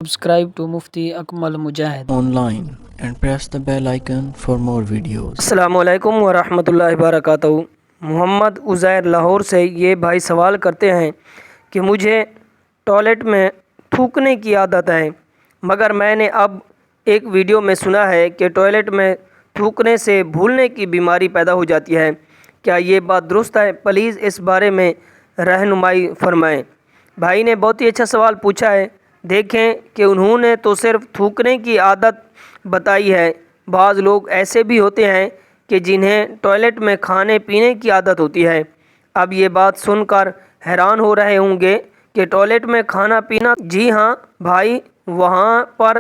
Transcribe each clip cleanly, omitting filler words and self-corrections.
Subscribe to Mufti Akmal Mujahid online and press the bell icon for more videos. अस्सलामुअलैकुम वरहमतुल्लाहि वबरकातुहू। मोहम्मद उज़ैर लाहौर से ये भाई सवाल करते हैं कि मुझे टॉयलेट में थूकने की आदत है, मगर मैंने अब एक वीडियो में सुना है कि टॉयलेट में थूकने से भूलने की बीमारी पैदा हो जाती है। क्या ये बात दुरुस्त है? प्लीज़ इस बारे में रहनुमाई फरमाएं। भाई ने बहुत ही अच्छा सवाल पूछा है। देखें कि उन्होंने तो सिर्फ थूकने की आदत बताई है, बाज़ लोग ऐसे भी होते हैं कि जिन्हें टॉयलेट में खाने पीने की आदत होती है। अब ये बात सुनकर हैरान हो रहे होंगे कि टॉयलेट में खाना पीना। जी हाँ भाई, वहाँ पर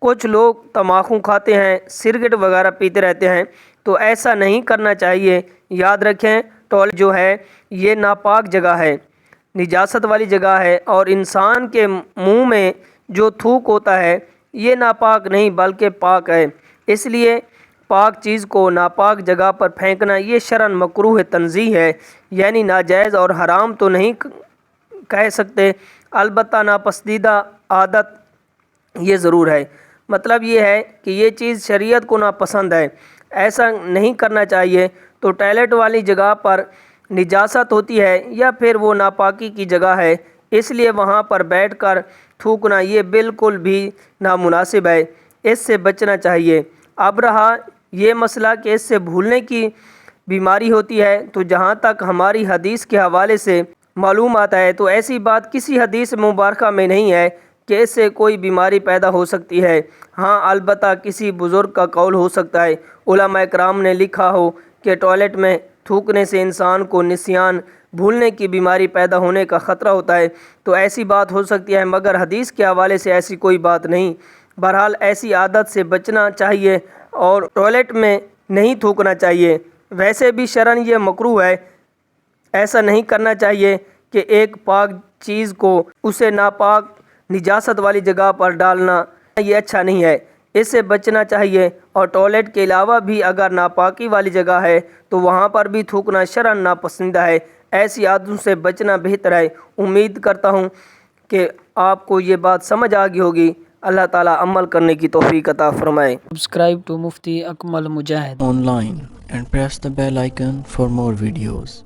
कुछ लोग तम्बाकू खाते हैं, सिगरेट वगैरह पीते रहते हैं, तो ऐसा नहीं करना चाहिए। याद रखें, टॉयलेट जो है ये नापाक जगह है, निजासत वाली जगह है, और इंसान के मुंह में जो थूक होता है ये नापाक नहीं बल्कि पाक है। इसलिए पाक चीज़ को नापाक जगह पर फेंकना ये शरन मकरूह तंज़ीह है, यानी नाजायज़ और हराम तो नहीं कह सकते, अलबत्ता नापसंदीदा आदत ये ज़रूर है। मतलब ये है कि ये चीज़ शरीयत को नापसंद है, ऐसा नहीं करना चाहिए। तो टॉयलेट वाली जगह पर निजासत होती है या फिर वो नापाकी की जगह है, इसलिए वहाँ पर बैठकर थूकना ये बिल्कुल भी नामुनासिब है, इससे बचना चाहिए। अब रहा ये मसला कि इससे भूलने की बीमारी होती है, तो जहाँ तक हमारी हदीस के हवाले से मालूम आता है तो ऐसी बात किसी हदीस मुबारक में नहीं है कि इससे कोई बीमारी पैदा हो सकती है। हाँ, अलबत्ता किसी बुज़ुर्ग का कौल हो सकता है, उलमा कराम ने लिखा हो कि टॉयलेट में थूकने से इंसान को निस्यान भूलने की बीमारी पैदा होने का ख़तरा होता है, तो ऐसी बात हो सकती है, मगर हदीस के हवाले से ऐसी कोई बात नहीं। बहरहाल ऐसी आदत से बचना चाहिए और टॉयलेट में नहीं थूकना चाहिए। वैसे भी शरन ये मकरूह है, ऐसा नहीं करना चाहिए कि एक पाक चीज़ को उसे नापाक निजासत वाली जगह पर डालना, ये अच्छा नहीं है, इससे बचना चाहिए। और टॉयलेट के अलावा भी अगर नापाकी वाली जगह है तो वहाँ पर भी थूकना शरन नापसंदीदा है। ऐसी आदतों से बचना बेहतर है। उम्मीद करता हूँ कि आपको ये बात समझ आ गई होगी। अल्लाह ताला अमल करने की तौफीक अता फरमाए। Subscribe to Mufti Akmal Mujahid Online and press the bell icon for more videos.